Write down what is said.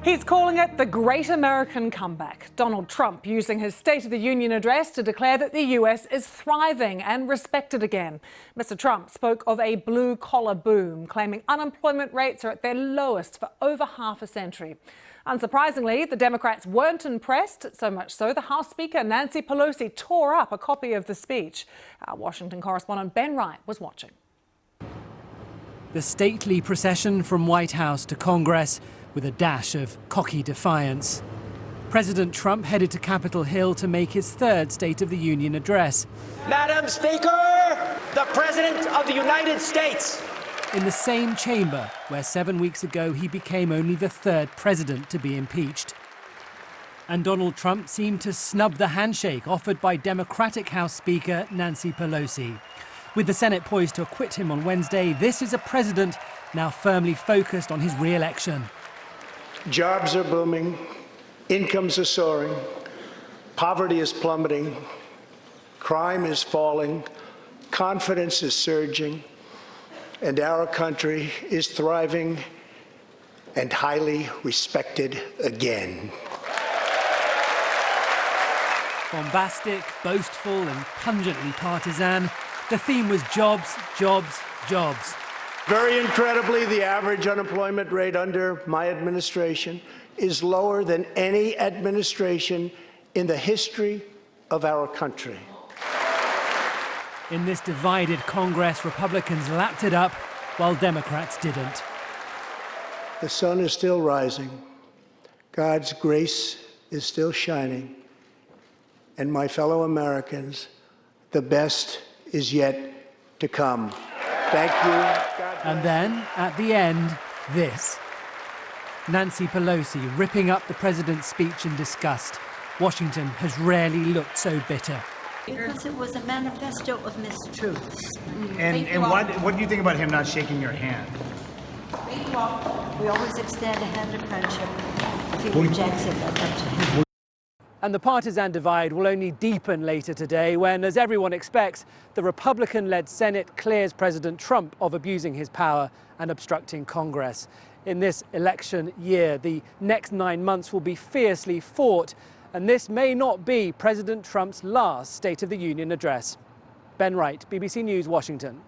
He's calling it the Great American Comeback. Donald Trump using his State of the Union address to declare that the US is thriving and respected again. Mr. Trump spoke of a blue-collar boom, claiming unemployment rates are at their lowest for over half a century. Unsurprisingly, the Democrats weren't impressed, so much so the House Speaker Nancy Pelosi tore up a copy of the speech. Our Washington correspondent Ben Wright was watching. The stately procession from White House to Congress with a dash of cocky defiance. President Trump headed to Capitol Hill to make his third State of the Union address. Madam Speaker, the President of the United States. In the same chamber where 7 weeks ago he became only the third president to be impeached. And Donald Trump seemed to snub the handshake offered by Democratic House Speaker Nancy Pelosi. With the Senate poised to acquit him on Wednesday, this is a president now firmly focused on his re-election. Jobs are booming, incomes are soaring, poverty is plummeting, crime is falling, confidence is surging, and our country is thriving and highly respected again. Bombastic, boastful, and pungently partisan, the theme was jobs, jobs, jobs. Very incredibly, the average unemployment rate under my administration is lower than any administration in the history of our country. In this divided Congress, Republicans lapped it up while Democrats didn't. The sun is still rising, God's grace is still shining, and my fellow Americans, the best is yet to come. Thank you. And then, at the end, this. Nancy Pelosi ripping up the president's speech in disgust. Washington has rarely looked so bitter. Because it was a manifesto of mistruths. And what do you think about him not shaking your hand? We always extend a hand of friendship. If he rejects it, that's up to him. And the partisan divide will only deepen later today when, as everyone expects, the Republican-led Senate clears President Trump of abusing his power and obstructing Congress. In this election year, the next 9 months will be fiercely fought, and this may not be President Trump's last State of the Union address. Ben Wright, BBC News, Washington.